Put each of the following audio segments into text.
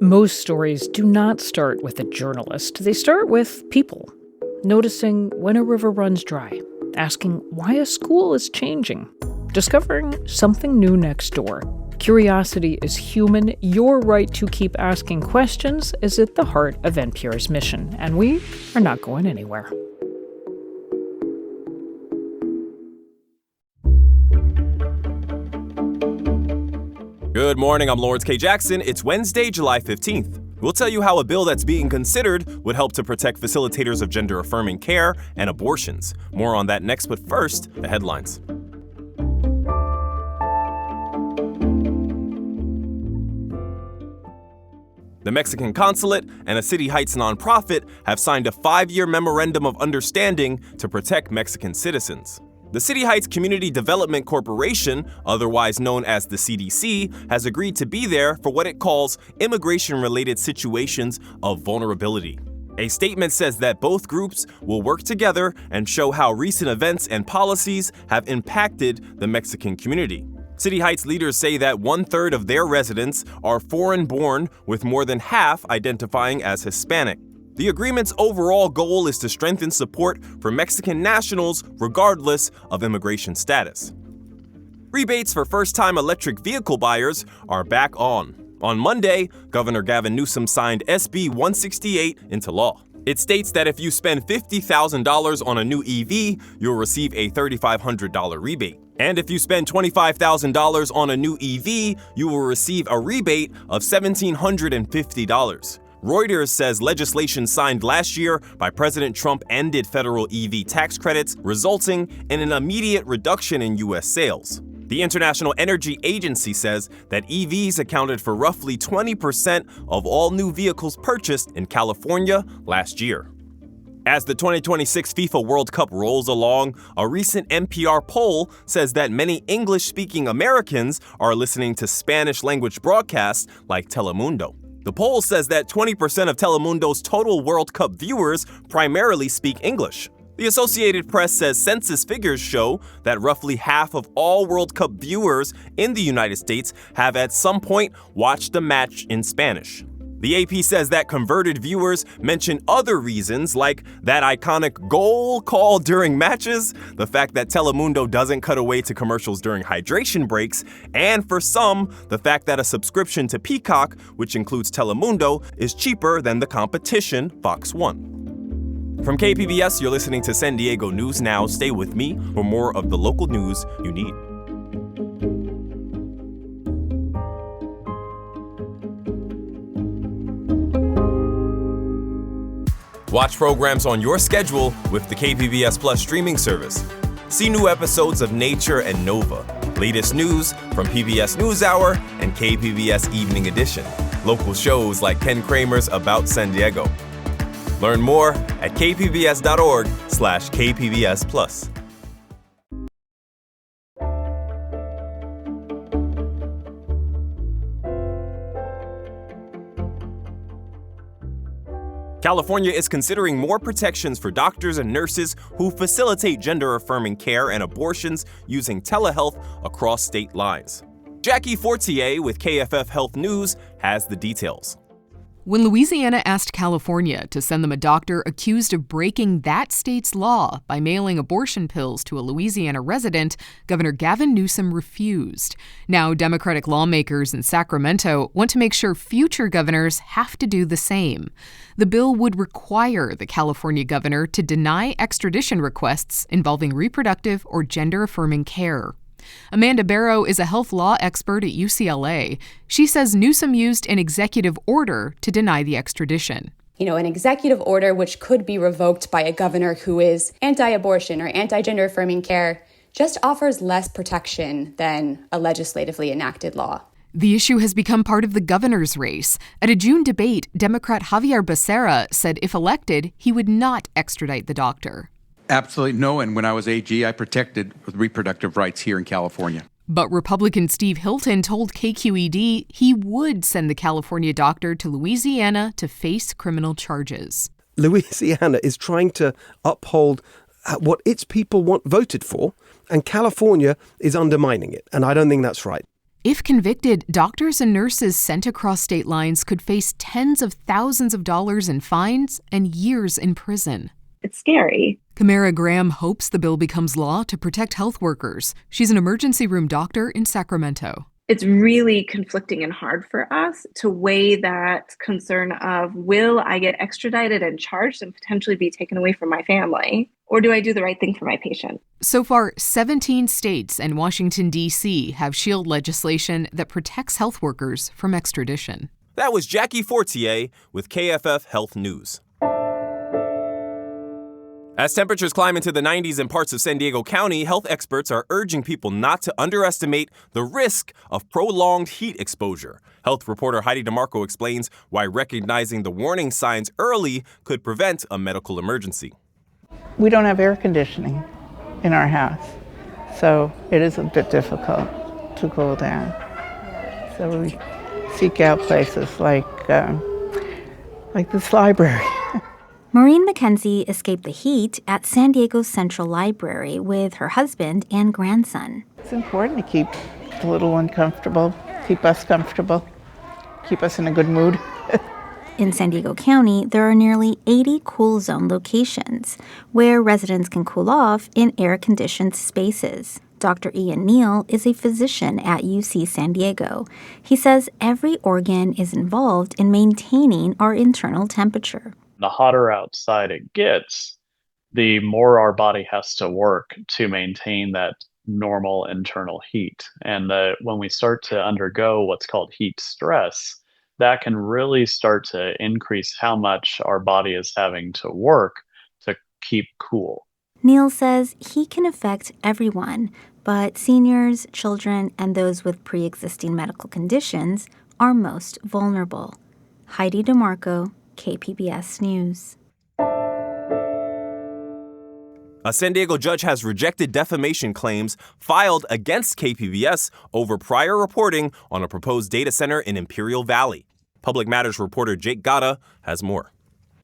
Most stories do not start with a journalist. They start with people. Noticing when a river runs dry. Asking why a school is changing. Discovering something new next door. Curiosity is human. Your right to keep asking questions is at the heart of NPR's mission, and we are not going anywhere. Good morning, I'm Lawrence K. Jackson. It's Wednesday, July 15th. We'll tell you how a bill that's being considered would help to protect facilitators of gender-affirming care and abortions. More on that next, but first, the headlines. The Mexican consulate and a City Heights nonprofit have signed a 5-year memorandum of understanding to protect Mexican citizens. The City Heights Community Development Corporation, otherwise known as the CDC, has agreed to be there for what it calls immigration-related situations of vulnerability. A statement says that both groups will work together and show how recent events and policies have impacted the Mexican community. City Heights leaders say that 1/3 of their residents are foreign-born, with more than half identifying as Hispanic. The agreement's overall goal is to strengthen support for Mexican nationals regardless of immigration status. Rebates for first-time electric vehicle buyers are back on. On Monday, Governor Gavin Newsom signed SB 168 into law. It states that if you spend $50,000 on a new EV, you'll receive a $3,500 rebate. And if you spend $25,000 on a new EV, you will receive a rebate of $1,750. Reuters says legislation signed last year by President Trump ended federal EV tax credits, resulting in an immediate reduction in U.S. sales. The International Energy Agency says that EVs accounted for roughly 20% of all new vehicles purchased in California last year. As the 2026 FIFA World Cup rolls along, a recent NPR poll says that many English-speaking Americans are listening to Spanish-language broadcasts like Telemundo. The poll says that 20% of Telemundo's total World Cup viewers primarily speak English. The Associated Press says census figures show that roughly half of all World Cup viewers in the United States have at some point watched a match in Spanish. The AP says that converted viewers mention other reasons like that iconic goal call during matches, the fact that Telemundo doesn't cut away to commercials during hydration breaks, and for some, the fact that a subscription to Peacock, which includes Telemundo, is cheaper than the competition, Fox 1. From KPBS, you're listening to San Diego News Now. Stay with me for more of the local news you need. Watch programs on your schedule with the KPBS Plus streaming service. See new episodes of Nature and Nova, latest news from PBS NewsHour and KPBS Evening Edition, local shows like Ken Kramer's About San Diego. Learn more at kpbs.org/KPBS Plus. California is considering more protections for doctors and nurses who facilitate gender-affirming care and abortions using telehealth across state lines. Jackie Fortier with KFF Health News has the details. When Louisiana asked California to send them a doctor accused of breaking that state's law by mailing abortion pills to a Louisiana resident, Governor Gavin Newsom refused. Now, Democratic lawmakers in Sacramento want to make sure future governors have to do the same. The bill would require the California governor to deny extradition requests involving reproductive or gender-affirming care. Amanda Barrow is a health law expert at UCLA. She says Newsom used an executive order to deny the extradition. An executive order which could be revoked by a governor who is anti-abortion or anti-gender affirming care just offers less protection than a legislatively enacted law. The issue has become part of the governor's race. At a June debate, Democrat Javier Becerra said if elected, he would not extradite the doctor. Absolutely no, and when I was AG, I protected reproductive rights here in California. But Republican Steve Hilton told KQED he would send the California doctor to Louisiana to face criminal charges. Louisiana is trying to uphold what its people voted for, and California is undermining it, and I don't think that's right. If convicted, doctors and nurses sent across state lines could face tens of thousands of dollars in fines and years in prison. It's scary. Camara Graham hopes the bill becomes law to protect health workers. She's an emergency room doctor in Sacramento. It's really conflicting and hard for us to weigh that concern of, will I get extradited and charged and potentially be taken away from my family? Or do I do the right thing for my patient? So far, 17 states and Washington, D.C. have shield legislation that protects health workers from extradition. That was Jackie Fortier with KFF Health News. As temperatures climb into the 90s in parts of San Diego County, health experts are urging people not to underestimate the risk of prolonged heat exposure. Health reporter Heidi DeMarco explains why recognizing the warning signs early could prevent a medical emergency. We don't have air conditioning in our house, so it is a bit difficult to cool down. So we seek out places like this library. Maureen McKenzie escaped the heat at San Diego's Central Library with her husband and grandson. It's important to keep the little one comfortable, keep us comfortable, keep us in a good mood. In San Diego County, there are nearly 80 cool zone locations where residents can cool off in air-conditioned spaces. Dr. Ian Neal is a physician at UC San Diego. He says every organ is involved in maintaining our internal temperature. The hotter outside it gets, the more our body has to work to maintain that normal internal heat. And when we start to undergo what's called heat stress, that can really start to increase how much our body is having to work to keep cool. Neil says he can affect everyone, but seniors, children, and those with pre-existing medical conditions are most vulnerable. Heidi DeMarco, KPBS News. A San Diego judge has rejected defamation claims filed against KPBS over prior reporting on a proposed data center in Imperial Valley. Public Matters reporter Jake Gatta has more.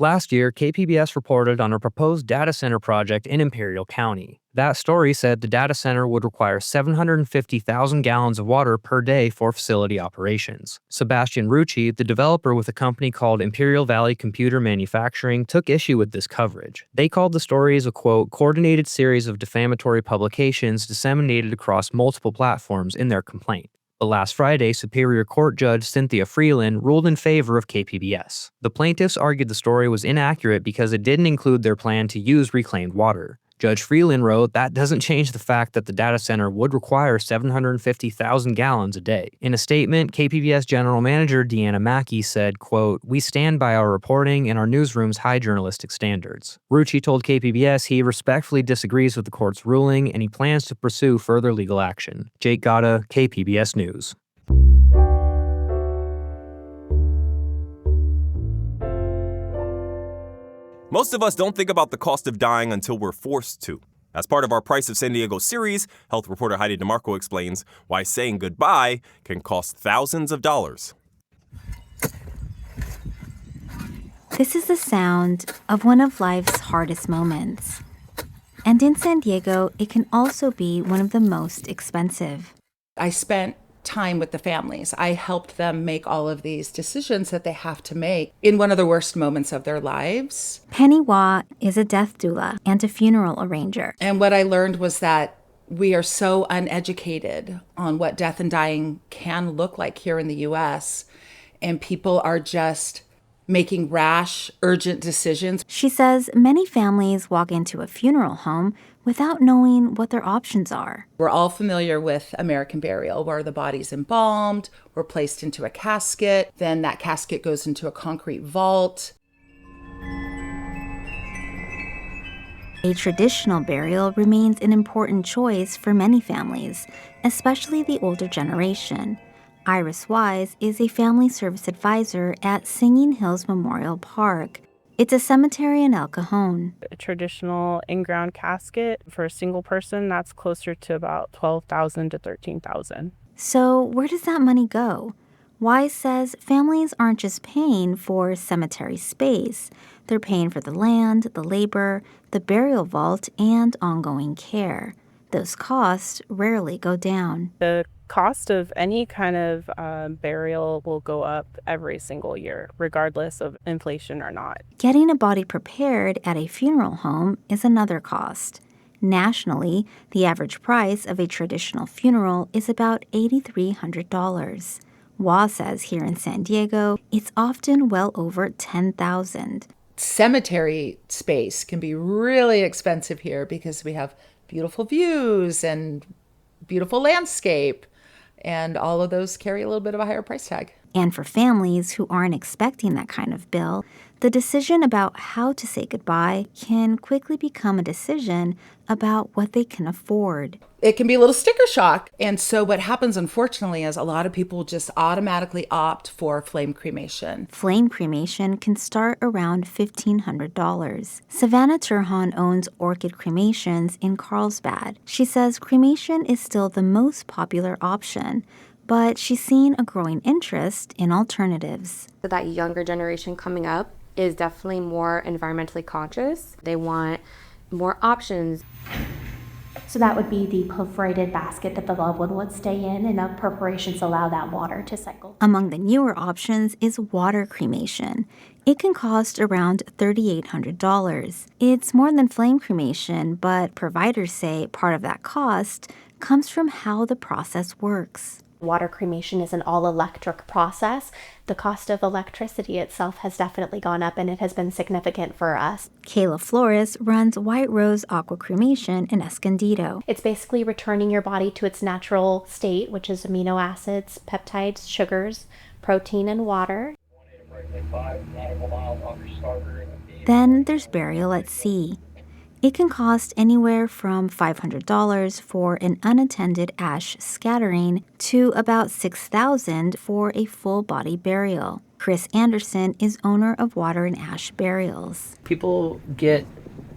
Last year, KPBS reported on a proposed data center project in Imperial County. That story said the data center would require 750,000 gallons of water per day for facility operations. Sebastian Rucci, the developer with a company called Imperial Valley Computer Manufacturing, took issue with this coverage. They called the stories a, quote, coordinated series of defamatory publications disseminated across multiple platforms in their complaint. But last Friday, Superior Court Judge Cynthia Freeland ruled in favor of KPBS. The plaintiffs argued the story was inaccurate because it didn't include their plan to use reclaimed water. Judge Freeland wrote that doesn't change the fact that the data center would require 750,000 gallons a day. In a statement, KPBS General Manager Deanna Mackey said, quote, we stand by our reporting and our newsroom's high journalistic standards. Rucci told KPBS he respectfully disagrees with the court's ruling and he plans to pursue further legal action. Jake Gatta, KPBS News. Most of us don't think about the cost of dying until we're forced to. As part of our Price of San Diego series, health reporter Heidi DeMarco explains why saying goodbye can cost thousands of dollars. This is the sound of one of life's hardest moments. And in San Diego, it can also be one of the most expensive. I spent time with the families. I helped them make all of these decisions that they have to make in one of the worst moments of their lives. Penny Wah is a death doula and a funeral arranger. And what I learned was that we are so uneducated on what death and dying can look like here in the U.S., and people are just making rash, urgent decisions. She says many families walk into a funeral home without knowing what their options are. We're all familiar with American burial, where the body's embalmed, we're placed into a casket, then that casket goes into a concrete vault. A traditional burial remains an important choice for many families, especially the older generation. Iris Wise is a family service advisor at Singing Hills Memorial Park. It's a cemetery in El Cajon. A traditional in-ground casket for a single person, that's closer to about $12,000 to $13,000. So where does that money go? Wise says families aren't just paying for cemetery space. They're paying for the land, the labor, the burial vault, and ongoing care. Those costs rarely go down. The Cost of any kind of burial will go up every single year, regardless of inflation or not. Getting a body prepared at a funeral home is another cost. Nationally, the average price of a traditional funeral is about $8,300. Wah says here in San Diego, it's often well over $10,000. Cemetery space can be really expensive here because we have beautiful views and beautiful landscape, and all of those carry a little bit of a higher price tag. And for families who aren't expecting that kind of bill, the decision about how to say goodbye can quickly become a decision about what they can afford. It can be a little sticker shock. And so what happens, unfortunately, is a lot of people just automatically opt for flame cremation. Flame cremation can start around $1,500. Savannah Turhan owns Orchid Cremations in Carlsbad. She says cremation is still the most popular option, but she's seen a growing interest in alternatives. So that younger generation coming up is definitely more environmentally conscious. They want more options. So that would be the perforated basket that the loved one would stay in, and the perforations allow that water to cycle. Among the newer options is water cremation. It can cost around $3,800. It's more than flame cremation, but providers say part of that cost comes from how the process works. Water cremation is an all-electric process. The cost of electricity itself has definitely gone up, and it has been significant for us. Kayla Flores runs White Rose Aqua Cremation in Escondido. It's basically returning your body to its natural state, which is amino acids, peptides, sugars, protein, and water. Then there's burial at sea. It can cost anywhere from $500 for an unattended ash scattering to about $6,000 for a full-body burial. Chris Anderson is owner of Water and Ash Burials. People get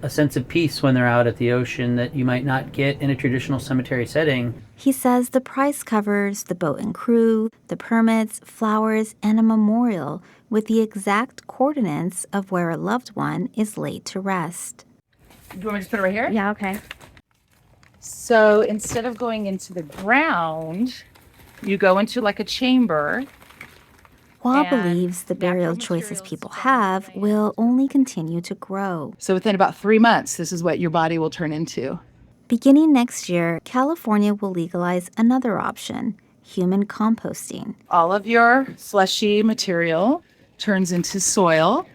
a sense of peace when they're out at the ocean that you might not get in a traditional cemetery setting. He says the price covers the boat and crew, the permits, flowers, and a memorial with the exact coordinates of where a loved one is laid to rest. Do you want me to just put it right here? Yeah, okay. So instead of going into the ground, you go into like a chamber. Wah believes the burial choices people have will only continue to grow. So within about 3 months, this is what your body will turn into. Beginning next year, California will legalize another option, human composting. All of your fleshy material turns into soil.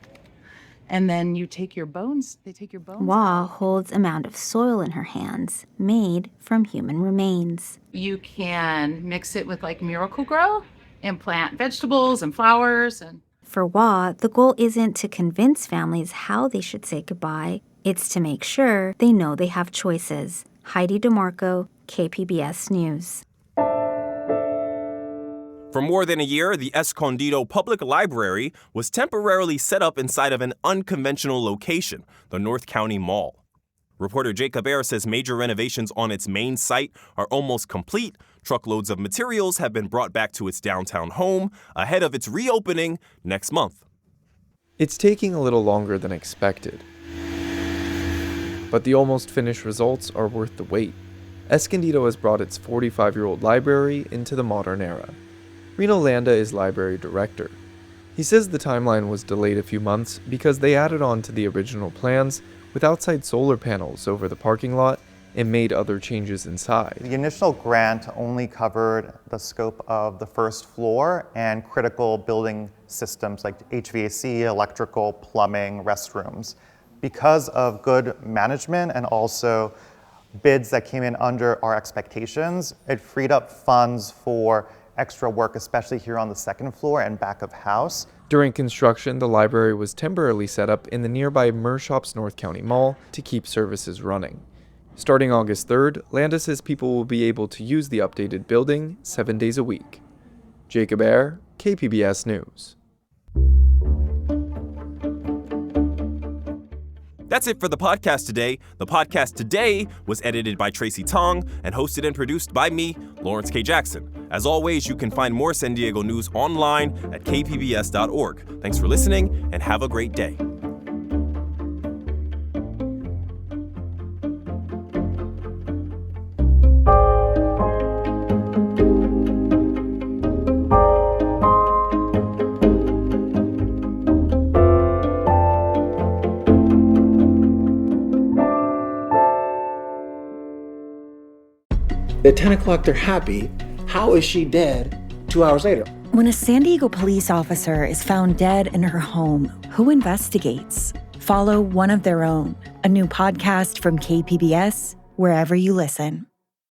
And then you take your bones, they take your bones. Wah holds a mound of soil in her hands, made from human remains. You can mix it with like Miracle-Gro and plant vegetables and flowers. For Wah, the goal isn't to convince families how they should say goodbye. It's to make sure they know they have choices. Heidi DeMarco, KPBS News. For more than a year, the Escondido Public Library was temporarily set up inside of an unconventional location, the North County Mall. Reporter Jake Aber says major renovations on its main site are almost complete. Truckloads of materials have been brought back to its downtown home ahead of its reopening next month. It's taking a little longer than expected, but the almost finished results are worth the wait. Escondido has brought its 45-year-old library into the modern era. Reno Landa is library director. He says the timeline was delayed a few months because they added on to the original plans with outside solar panels over the parking lot and made other changes inside. The initial grant only covered the scope of the first floor and critical building systems like HVAC, electrical, plumbing, restrooms. Because of good management and also bids that came in under our expectations, it freed up funds for extra work, especially here on the second floor and back of house. During construction, the library was temporarily set up in the nearby Mershops North County Mall to keep services running. Starting August 3rd, Landa says people will be able to use the updated building 7 days a week. Jacob Ayer, KPBS News. That's it for the podcast today. The podcast today was edited by Tracy Tong and hosted and produced by me, Lawrence K. Jackson. As always, you can find more San Diego news online at kpbs.org. Thanks for listening and have a great day. At 10 o'clock, they're happy. How is she dead 2 hours later? When a San Diego police officer is found dead in her home, who investigates? Follow One of Their Own, a new podcast from KPBS, wherever you listen.